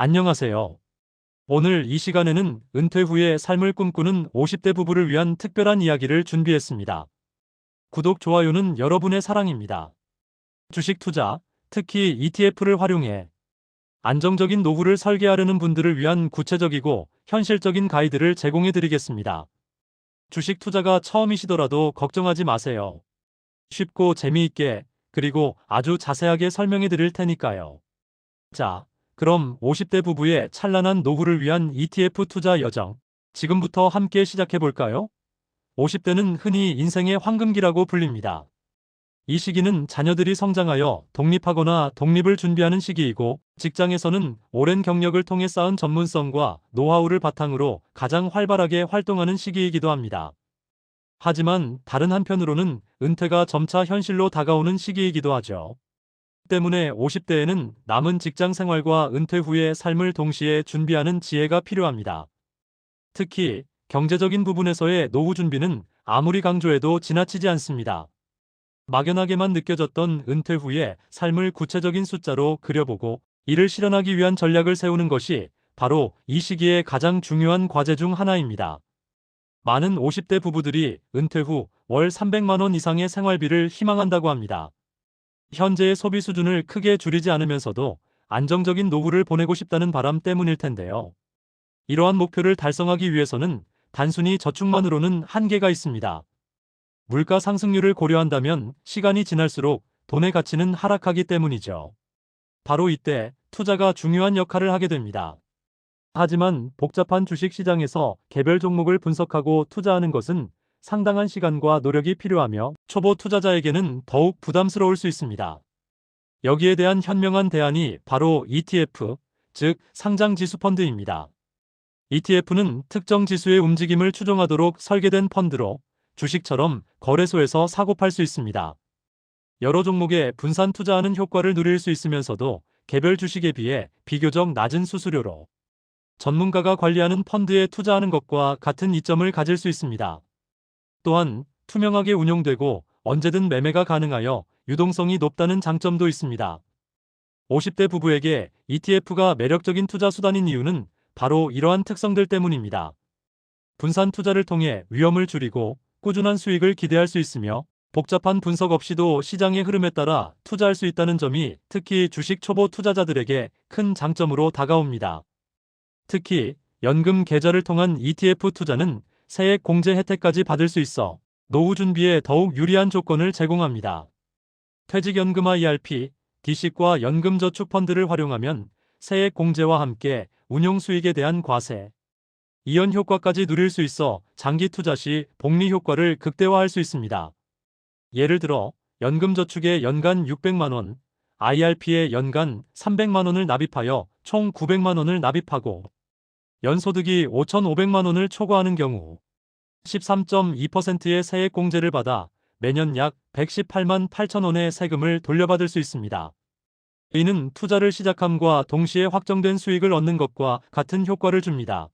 안녕하세요. 오늘 이 시간에는 은퇴 후에 삶을 꿈꾸는 50대 부부를 위한 특별한 이야기를 준비했습니다. 구독, 좋아요는 여러분의 사랑입니다. 주식 투자, 특히 ETF를 활용해 안정적인 노후를 설계하려는 분들을 위한 구체적이고 현실적인 가이드를 제공해 드리겠습니다. 주식 투자가 처음이시더라도 걱정하지 마세요. 쉽고 재미있게, 그리고 아주 자세하게 설명해 드릴 테니까요. 자, 그럼 50대 부부의 찬란한 노후를 위한 ETF 투자 여정, 지금부터 함께 시작해 볼까요? 50대는 흔히 인생의 황금기라고 불립니다. 이 시기는 자녀들이 성장하여 독립하거나 독립을 준비하는 시기이고, 직장에서는 오랜 경력을 통해 쌓은 전문성과 노하우를 바탕으로 가장 활발하게 활동하는 시기이기도 합니다. 하지만 다른 한편으로는 은퇴가 점차 현실로 다가오는 시기이기도 하죠. 때문에 50대에는 남은 직장 생활과 은퇴 후의 삶을 동시에 준비하는 지혜가 필요합니다. 특히 경제적인 부분에서의 노후 준비는 아무리 강조해도 지나치지 않습니다. 막연하게만 느껴졌던 은퇴 후의 삶을 구체적인 숫자로 그려보고 이를 실현하기 위한 전략을 세우는 것이 바로 이 시기의 가장 중요한 과제 중 하나입니다. 많은 50대 부부들이 은퇴 후 월 300만 원 이상의 생활비를 희망한다고 합니다. 현재의 소비 수준을 크게 줄이지 않으면서도 안정적인 노후를 보내고 싶다는 바람 때문일 텐데요. 이러한 목표를 달성하기 위해서는 단순히 저축만으로는 한계가 있습니다. 물가 상승률을 고려한다면 시간이 지날수록 돈의 가치는 하락하기 때문이죠. 바로 이때 투자가 중요한 역할을 하게 됩니다. 하지만 복잡한 주식 시장에서 개별 종목을 분석하고 투자하는 것은 상당한 시간과 노력이 필요하며 초보 투자자에게는 더욱 부담스러울 수 있습니다. 여기에 대한 현명한 대안이 바로 ETF, 즉 상장 지수 펀드입니다. ETF는 특정 지수의 움직임을 추종하도록 설계된 펀드로 주식처럼 거래소에서 사고팔 수 있습니다. 여러 종목에 분산 투자하는 효과를 누릴 수 있으면서도 개별 주식에 비해 비교적 낮은 수수료로 전문가가 관리하는 펀드에 투자하는 것과 같은 이점을 가질 수 있습니다. 또한 투명하게 운용되고 언제든 매매가 가능하여 유동성이 높다는 장점도 있습니다. 50대 부부에게 ETF가 매력적인 투자 수단인 이유는 바로 이러한 특성들 때문입니다. 분산 투자를 통해 위험을 줄이고 꾸준한 수익을 기대할 수 있으며 복잡한 분석 없이도 시장의 흐름에 따라 투자할 수 있다는 점이 특히 주식 초보 투자자들에게 큰 장점으로 다가옵니다. 특히 연금 계좌를 통한 ETF 투자는 세액 공제 혜택까지 받을 수 있어 노후 준비에 더욱 유리한 조건을 제공합니다. 퇴직연금화 ERP, DC과 연금저축펀드를 활용하면 세액 공제와 함께 운용 수익에 대한 과세, 이연 효과까지 누릴 수 있어 장기 투자 시 복리 효과를 극대화할 수 있습니다. 예를 들어 연금저축에 연간 600만 원, IRP에 연간 300만 원을 납입하여 총 900만 원을 납입하고 연소득이 5,500만 원을 초과하는 경우 13.2%의 세액 공제를 받아 매년 약 118만 8천 원의 세금을 돌려받을 수 있습니다. 이는 투자를 시작함과 동시에 확정된 수익을 얻는 것과 같은 효과를 줍니다.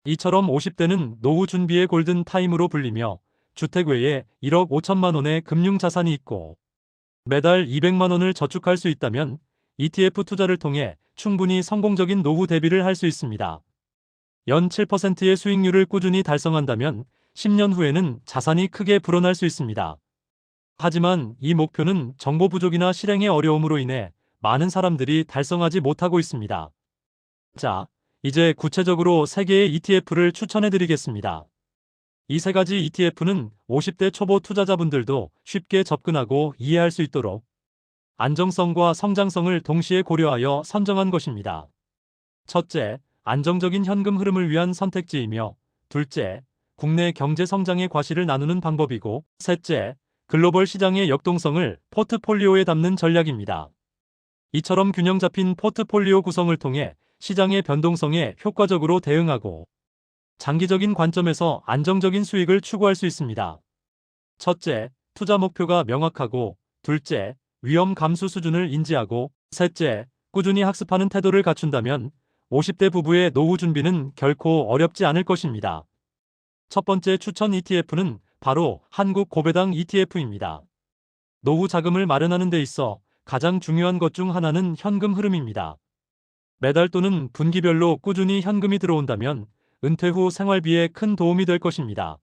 이처럼 50대는 노후 준비의 골든 타임으로 불리며 주택 외에 1억 5천만 원의 금융 자산이 있고 매달 200만 원을 저축할 수 있다면 ETF 투자를 통해 충분히 성공적인 노후 대비를 할 수 있습니다. 연 7%의 수익률을 꾸준히 달성한다면 10년 후에는 자산이 크게 불어날 수 있습니다. 하지만 이 목표는 정보 부족이나 실행의 어려움으로 인해 많은 사람들이 달성하지 못하고 있습니다. 자, 이제 구체적으로 3개의 ETF를 추천해 드리겠습니다. 이 3가지 ETF는 50대 초보 투자자분들도 쉽게 접근하고 이해할 수 있도록 안정성과 성장성을 동시에 고려하여 선정한 것입니다. 첫째, 안정적인 현금 흐름을 위한 선택지이며, 둘째, 국내 경제 성장의 과실을 나누는 방법이고, 셋째, 글로벌 시장의 역동성을 포트폴리오에 담는 전략입니다. 이처럼 균형 잡힌 포트폴리오 구성을 통해 시장의 변동성에 효과적으로 대응하고 장기적인 관점에서 안정적인 수익을 추구할 수 있습니다. 첫째, 투자 목표가 명확하고, 둘째, 위험 감수 수준을 인지하고, 셋째, 꾸준히 학습하는 태도를 갖춘다면 50대 부부의 노후 준비는 결코 어렵지 않을 것입니다. 첫 번째 추천 ETF는 바로 한국 고배당 ETF입니다. 노후 자금을 마련하는 데 있어 가장 중요한 것 중 하나는 현금 흐름입니다. 매달 또는 분기별로 꾸준히 현금이 들어온다면 은퇴 후 생활비에 큰 도움이 될 것입니다.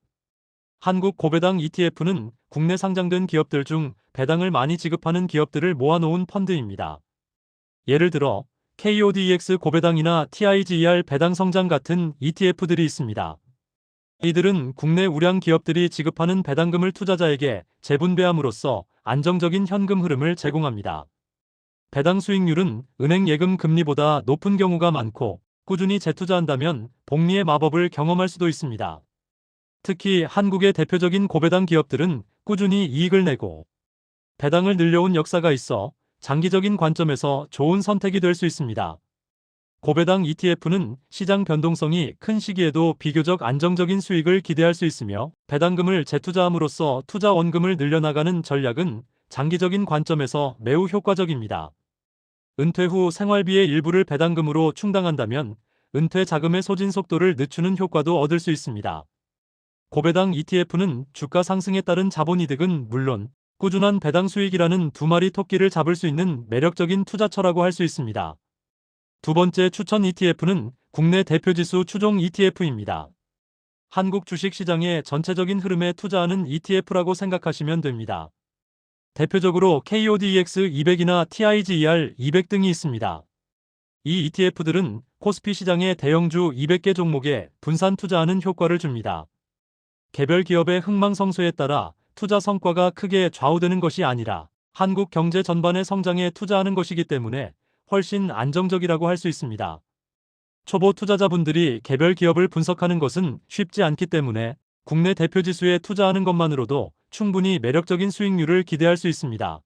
한국 고배당 ETF는 국내 상장된 기업들 중 배당을 많이 지급하는 기업들을 모아놓은 펀드입니다. 예를 들어 KODX 고배당이나 TIGER 배당 성장 같은 ETF들이 있습니다. 이들은 국내 우량 기업들이 지급하는 배당금을 투자자에게 재분배함으로써 안정적인 현금 흐름을 제공합니다. 배당 수익률은 은행 예금 금리보다 높은 경우가 많고 꾸준히 재투자한다면 복리의 마법을 경험할 수도 있습니다. 특히 한국의 대표적인 고배당 기업들은 꾸준히 이익을 내고 배당을 늘려온 역사가 있어 장기적인 관점에서 좋은 선택이 될 수 있습니다. 고배당 ETF는 시장 변동성이 큰 시기에도 비교적 안정적인 수익을 기대할 수 있으며 배당금을 재투자함으로써 투자 원금을 늘려나가는 전략은 장기적인 관점에서 매우 효과적입니다. 은퇴 후 생활비의 일부를 배당금으로 충당한다면 은퇴 자금의 소진 속도를 늦추는 효과도 얻을 수 있습니다. 고배당 ETF는 주가 상승에 따른 자본이득은 물론 꾸준한 배당 수익이라는 두 마리 토끼를 잡을 수 있는 매력적인 투자처라고 할 수 있습니다. 두 번째 추천 ETF는 국내 대표지수 추종 ETF입니다. 한국 주식시장의 전체적인 흐름에 투자하는 ETF라고 생각하시면 됩니다. 대표적으로 KODX 200이나 TIGER 200 등이 있습니다. 이 ETF들은 코스피 시장의 대형주 200개 종목에 분산 투자하는 효과를 줍니다. 개별 기업의 흥망성쇠에 따라 투자 성과가 크게 좌우되는 것이 아니라 한국 경제 전반의 성장에 투자하는 것이기 때문에 훨씬 안정적이라고 할 수 있습니다. 초보 투자자분들이 개별 기업을 분석하는 것은 쉽지 않기 때문에 국내 대표 지수에 투자하는 것만으로도 충분히 매력적인 수익률을 기대할 수 있습니다.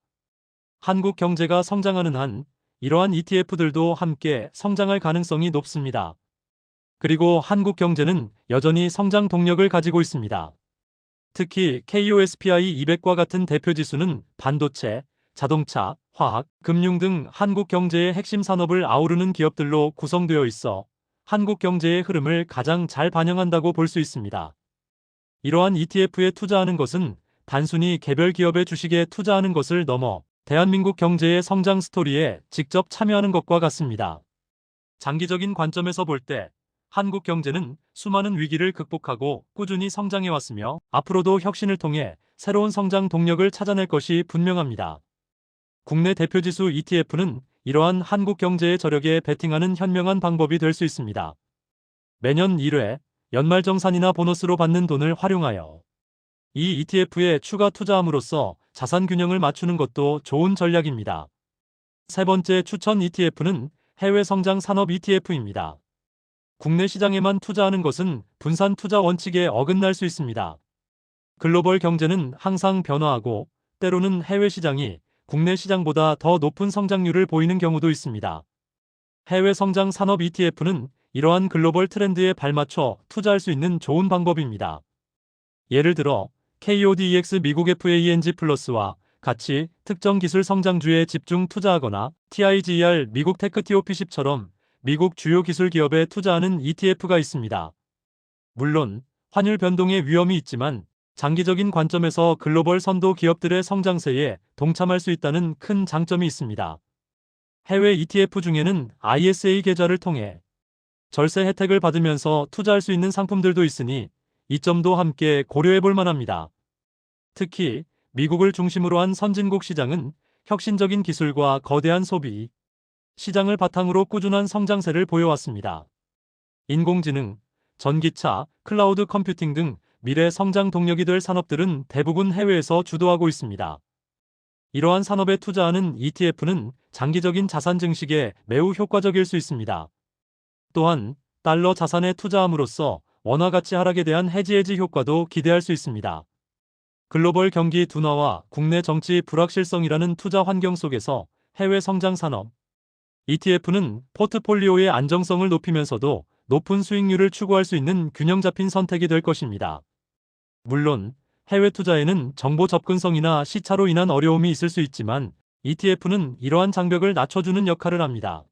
한국 경제가 성장하는 한 이러한 ETF들도 함께 성장할 가능성이 높습니다. 그리고 한국 경제는 여전히 성장 동력을 가지고 있습니다. 특히 KOSPI 200과 같은 대표 지수는 반도체, 자동차, 화학, 금융 등 한국 경제의 핵심 산업을 아우르는 기업들로 구성되어 있어 한국 경제의 흐름을 가장 잘 반영한다고 볼 수 있습니다. 이러한 ETF에 투자하는 것은 단순히 개별 기업의 주식에 투자하는 것을 넘어 대한민국 경제의 성장 스토리에 직접 참여하는 것과 같습니다. 장기적인 관점에서 볼 때 한국 경제는 수많은 위기를 극복하고 꾸준히 성장해왔으며 앞으로도 혁신을 통해 새로운 성장 동력을 찾아낼 것이 분명합니다. 국내 대표지수 ETF는 이러한 한국 경제의 저력에 베팅하는 현명한 방법이 될 수 있습니다. 매년 1회 연말정산이나 보너스로 받는 돈을 활용하여 이 ETF에 추가 투자함으로써 자산 균형을 맞추는 것도 좋은 전략입니다. 세 번째 추천 ETF는 해외 성장 산업 ETF입니다. 국내 시장에만 투자하는 것은 분산 투자 원칙에 어긋날 수 있습니다. 글로벌 경제는 항상 변화하고 때로는 해외 시장이 국내 시장보다 더 높은 성장률을 보이는 경우도 있습니다. 해외 성장 산업 ETF는 이러한 글로벌 트렌드에 발맞춰 투자할 수 있는 좋은 방법입니다. 예를 들어 KODX 미국 FANG 플러스와 같이 특정 기술 성장주에 집중 투자하거나 TIGER 미국 테크 TOP10처럼 미국 주요 기술 기업에 투자하는 ETF가 있습니다. 물론 환율 변동의 위험이 있지만 장기적인 관점에서 글로벌 선도 기업들의 성장세에 동참할 수 있다는 큰 장점이 있습니다. 해외 ETF 중에는 ISA 계좌를 통해 절세 혜택을 받으면서 투자할 수 있는 상품들도 있으니 이 점도 함께 고려해 볼 만합니다. 특히 미국을 중심으로 한 선진국 시장은 혁신적인 기술과 거대한 소비, 시장을 바탕으로 꾸준한 성장세를 보여왔습니다. 인공지능, 전기차, 클라우드 컴퓨팅 등 미래 성장 동력이 될 산업들은 대부분 해외에서 주도하고 있습니다. 이러한 산업에 투자하는 ETF는 장기적인 자산 증식에 매우 효과적일 수 있습니다. 또한 달러 자산에 투자함으로써 원화 가치 하락에 대한 헤지 효과도 기대할 수 있습니다. 글로벌 경기 둔화와 국내 정치 불확실성이라는 투자 환경 속에서 해외 성장 산업 ETF는 포트폴리오의 안정성을 높이면서도 높은 수익률을 추구할 수 있는 균형 잡힌 선택이 될 것입니다. 물론 해외 투자에는 정보 접근성이나 시차로 인한 어려움이 있을 수 있지만 ETF는 이러한 장벽을 낮춰주는 역할을 합니다.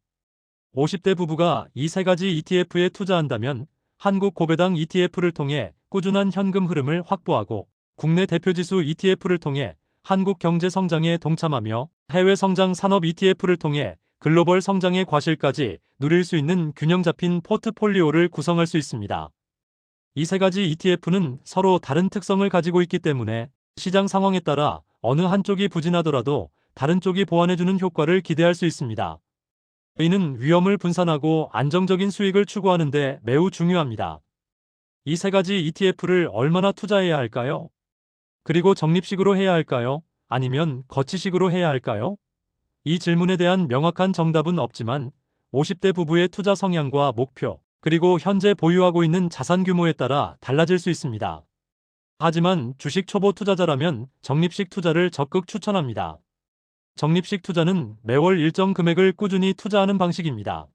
50대 부부가 이 세 가지 ETF에 투자한다면 한국 고배당 ETF를 통해 꾸준한 현금 흐름을 확보하고 국내 대표지수 ETF를 통해 한국 경제 성장에 동참하며 해외 성장 산업 ETF를 통해 글로벌 성장의 과실까지 누릴 수 있는 균형 잡힌 포트폴리오를 구성할 수 있습니다. 이 세 가지 ETF는 서로 다른 특성을 가지고 있기 때문에 시장 상황에 따라 어느 한쪽이 부진하더라도 다른 쪽이 보완해주는 효과를 기대할 수 있습니다. 이는 위험을 분산하고 안정적인 수익을 추구하는 데 매우 중요합니다. 이 세 가지 ETF를 얼마나 투자해야 할까요? 그리고 적립식으로 해야 할까요? 아니면 거치식으로 해야 할까요? 이 질문에 대한 명확한 정답은 없지만 50대 부부의 투자 성향과 목표, 그리고 현재 보유하고 있는 자산 규모에 따라 달라질 수 있습니다. 하지만 주식 초보 투자자라면 적립식 투자를 적극 추천합니다. 적립식 투자는 매월 일정 금액을 꾸준히 투자하는 방식입니다.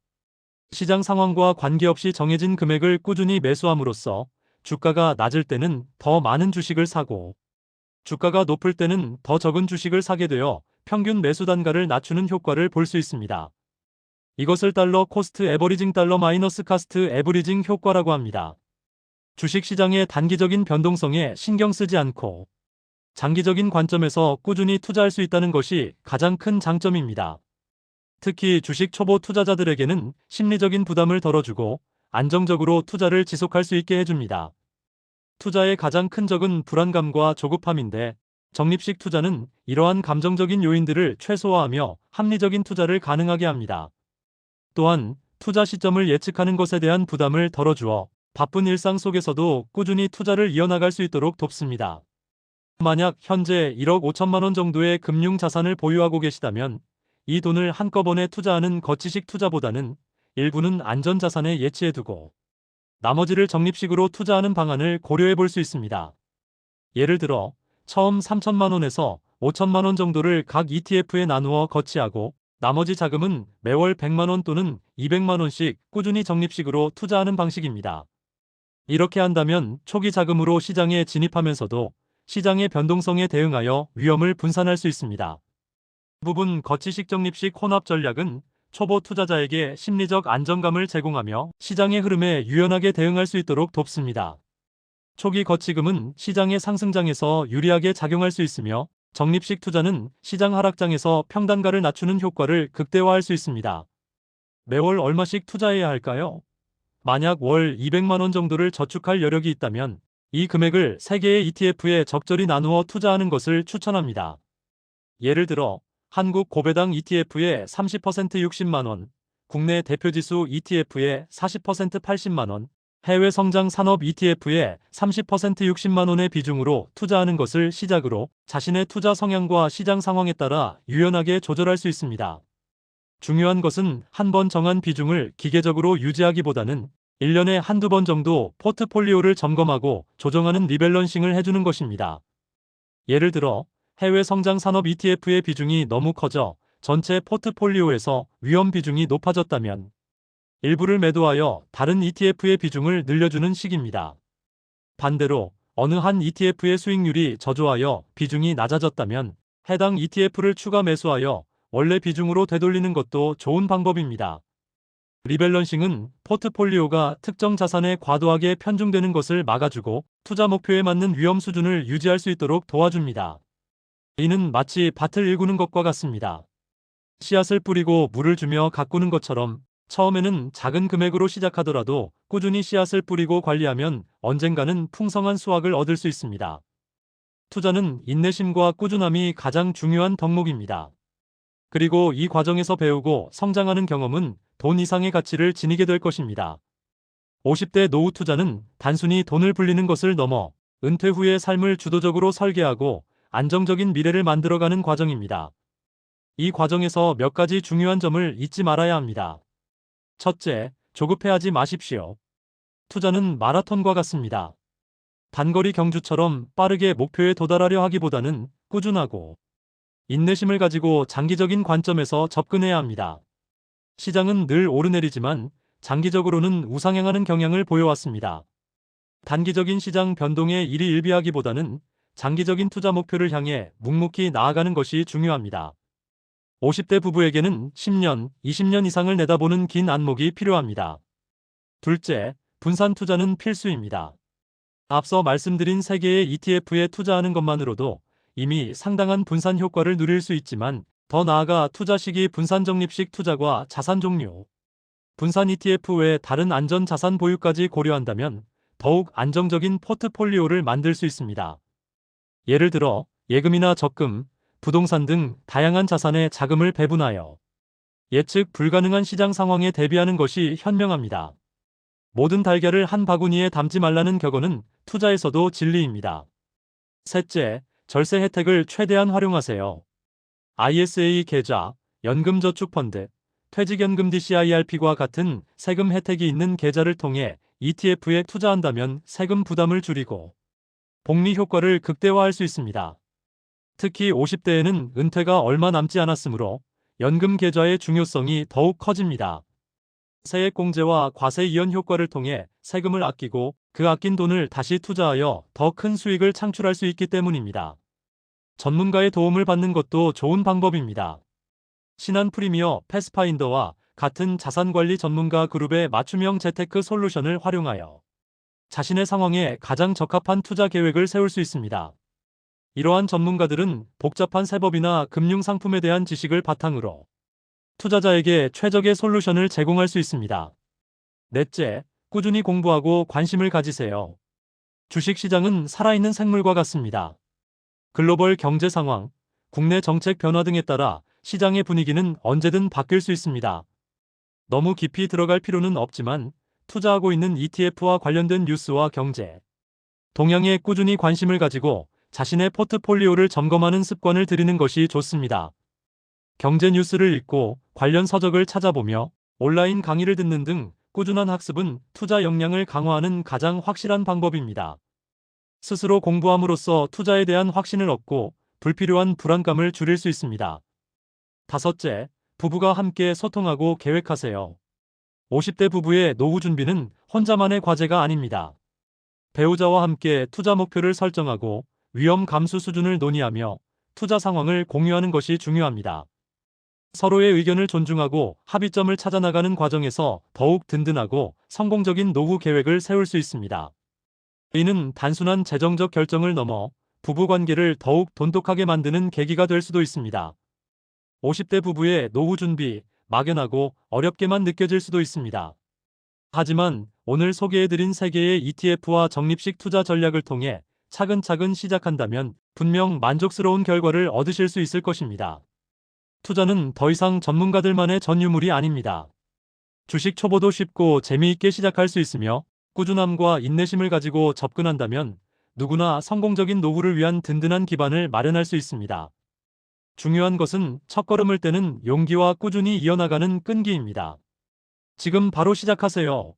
시장 상황과 관계없이 정해진 금액을 꾸준히 매수함으로써 주가가 낮을 때는 더 많은 주식을 사고 주가가 높을 때는 더 적은 주식을 사게 되어 평균 매수 단가를 낮추는 효과를 볼 수 있습니다. 이것을 달러 코스트 에버리징 달러 마이너스 카스트 에버리징 효과라고 합니다. 주식시장의 단기적인 변동성에 신경 쓰지 않고 장기적인 관점에서 꾸준히 투자할 수 있다는 것이 가장 큰 장점입니다. 특히 주식 초보 투자자들에게는 심리적인 부담을 덜어주고 안정적으로 투자를 지속할 수 있게 해줍니다. 투자의 가장 큰 적은 불안감과 조급함인데 적립식 투자는 이러한 감정적인 요인들을 최소화하며 합리적인 투자를 가능하게 합니다. 또한 투자 시점을 예측하는 것에 대한 부담을 덜어주어 바쁜 일상 속에서도 꾸준히 투자를 이어나갈 수 있도록 돕습니다. 만약 현재 1억 5천만 원 정도의 금융 자산을 보유하고 계시다면 이 돈을 한꺼번에 투자하는 거치식 투자보다는 일부는 안전자산에 예치해두고 나머지를 적립식으로 투자하는 방안을 고려해 볼 수 있습니다. 예를 들어 처음 3천만 원에서 5천만 원 정도를 각 ETF에 나누어 거치하고 나머지 자금은 매월 100만 원 또는 200만 원씩 꾸준히 적립식으로 투자하는 방식입니다. 이렇게 한다면 초기 자금으로 시장에 진입하면서도 시장의 변동성에 대응하여 위험을 분산할 수 있습니다. 부분 거치식 적립식 혼합 전략은 초보 투자자에게 심리적 안정감을 제공하며 시장의 흐름에 유연하게 대응할 수 있도록 돕습니다. 초기 거치금은 시장의 상승장에서 유리하게 작용할 수 있으며 적립식 투자는 시장 하락장에서 평단가를 낮추는 효과를 극대화할 수 있습니다. 매월 얼마씩 투자해야 할까요? 만약 월 200만 원 정도를 저축할 여력이 있다면 이 금액을 3개의 ETF에 적절히 나누어 투자하는 것을 추천합니다. 예를 들어 한국 고배당 ETF에 30% 60만 원, 국내 대표지수 ETF에 40% 80만 원, 해외 성장 산업 ETF에 30% 60만 원의 비중으로 투자하는 것을 시작으로 자신의 투자 성향과 시장 상황에 따라 유연하게 조절할 수 있습니다. 중요한 것은 한 번 정한 비중을 기계적으로 유지하기보다는 1년에 한두 번 정도 포트폴리오를 점검하고 조정하는 리밸런싱을 해주는 것입니다. 예를 들어 해외 성장 산업 ETF의 비중이 너무 커져 전체 포트폴리오에서 위험 비중이 높아졌다면 일부를 매도하여 다른 ETF의 비중을 늘려주는 식입니다. 반대로 어느 한 ETF의 수익률이 저조하여 비중이 낮아졌다면 해당 ETF를 추가 매수하여 원래 비중으로 되돌리는 것도 좋은 방법입니다. 리밸런싱은 포트폴리오가 특정 자산에 과도하게 편중되는 것을 막아주고 투자 목표에 맞는 위험 수준을 유지할 수 있도록 도와줍니다. 이는 마치 밭을 일구는 것과 같습니다. 씨앗을 뿌리고 물을 주며 가꾸는 것처럼 처음에는 작은 금액으로 시작하더라도 꾸준히 씨앗을 뿌리고 관리하면 언젠가는 풍성한 수확을 얻을 수 있습니다. 투자는 인내심과 꾸준함이 가장 중요한 덕목입니다. 그리고 이 과정에서 배우고 성장하는 경험은 돈 이상의 가치를 지니게 될 것입니다. 50대 노후 투자는 단순히 돈을 불리는 것을 넘어 은퇴 후의 삶을 주도적으로 설계하고 안정적인 미래를 만들어가는 과정입니다. 이 과정에서 몇 가지 중요한 점을 잊지 말아야 합니다. 첫째, 조급해하지 마십시오. 투자는 마라톤과 같습니다. 단거리 경주처럼 빠르게 목표에 도달하려 하기보다는 꾸준하고 인내심을 가지고 장기적인 관점에서 접근해야 합니다. 시장은 늘 오르내리지만 장기적으로는 우상향하는 경향을 보여왔습니다. 단기적인 시장 변동에 일희일비하기보다는 장기적인 투자 목표를 향해 묵묵히 나아가는 것이 중요합니다. 50대 부부에게는 10년, 20년 이상을 내다보는 긴 안목이 필요합니다. 둘째, 분산 투자는 필수입니다. 앞서 말씀드린 3개의 ETF에 투자하는 것만으로도 이미 상당한 분산 효과를 누릴 수 있지만 더 나아가 투자 시기 분산 적립식 투자과 자산 종류, 분산 ETF 외에 다른 안전 자산 보유까지 고려한다면 더욱 안정적인 포트폴리오를 만들 수 있습니다. 예를 들어 예금이나 적금, 부동산 등 다양한 자산에 자금을 배분하여 예측 불가능한 시장 상황에 대비하는 것이 현명합니다. 모든 달걀을 한 바구니에 담지 말라는 격언은 투자에서도 진리입니다. 셋째, 절세 혜택을 최대한 활용하세요. ISA 계좌, 연금저축펀드, 퇴직연금 DCIRP와 같은 세금 혜택이 있는 계좌를 통해 ETF에 투자한다면 세금 부담을 줄이고 복리 효과를 극대화할 수 있습니다. 특히 50대에는 은퇴가 얼마 남지 않았으므로 연금 계좌의 중요성이 더욱 커집니다. 세액공제와 과세 이연 효과를 통해 세금을 아끼고 그 아낀 돈을 다시 투자하여 더 큰 수익을 창출할 수 있기 때문입니다. 전문가의 도움을 받는 것도 좋은 방법입니다. 신한 프리미어 패스파인더와 같은 자산관리 전문가 그룹의 맞춤형 재테크 솔루션을 활용하여 자신의 상황에 가장 적합한 투자 계획을 세울 수 있습니다. 이러한 전문가들은 복잡한 세법이나 금융상품에 대한 지식을 바탕으로 투자자에게 최적의 솔루션을 제공할 수 있습니다. 넷째, 꾸준히 공부하고 관심을 가지세요. 주식시장은 살아있는 생물과 같습니다. 글로벌 경제 상황, 국내 정책 변화 등에 따라 시장의 분위기는 언제든 바뀔 수 있습니다. 너무 깊이 들어갈 필요는 없지만 투자하고 있는 ETF와 관련된 뉴스와 경제 동향에 꾸준히 관심을 가지고 자신의 포트폴리오를 점검하는 습관을 들이는 것이 좋습니다. 경제 뉴스를 읽고 관련 서적을 찾아보며 온라인 강의를 듣는 등 꾸준한 학습은 투자 역량을 강화하는 가장 확실한 방법입니다. 스스로 공부함으로써 투자에 대한 확신을 얻고 불필요한 불안감을 줄일 수 있습니다. 다섯째, 부부가 함께 소통하고 계획하세요. 50대 부부의 노후 준비는 혼자만의 과제가 아닙니다. 배우자와 함께 투자 목표를 설정하고 위험 감수 수준을 논의하며 투자 상황을 공유하는 것이 중요합니다. 서로의 의견을 존중하고 합의점을 찾아 나가는 과정에서 더욱 든든하고 성공적인 노후 계획을 세울 수 있습니다. 이는 단순한 재정적 결정을 넘어 부부관계를 더욱 돈독하게 만드는 계기가 될 수도 있습니다. 50대 부부의 노후 준비, 막연하고 어렵게만 느껴질 수도 있습니다. 하지만 오늘 소개해드린 3개의 ETF와 적립식 투자 전략을 통해 차근차근 시작한다면 분명 만족스러운 결과를 얻으실 수 있을 것입니다. 투자는 더 이상 전문가들만의 전유물이 아닙니다. 주식 초보도 쉽고 재미있게 시작할 수 있으며 꾸준함과 인내심을 가지고 접근한다면 누구나 성공적인 노후를 위한 든든한 기반을 마련할 수 있습니다. 중요한 것은 첫걸음을 떼는 용기와 꾸준히 이어나가는 끈기입니다. 지금 바로 시작하세요.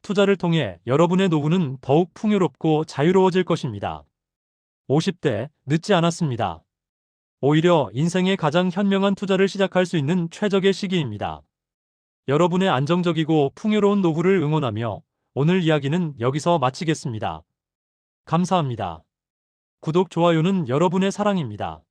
투자를 통해 여러분의 노후는 더욱 풍요롭고 자유로워질 것입니다. 50대, 늦지 않았습니다. 오히려 인생의 가장 현명한 투자를 시작할 수 있는 최적의 시기입니다. 여러분의 안정적이고 풍요로운 노후를 응원하며 오늘 이야기는 여기서 마치겠습니다. 감사합니다. 구독, 좋아요는 여러분의 사랑입니다.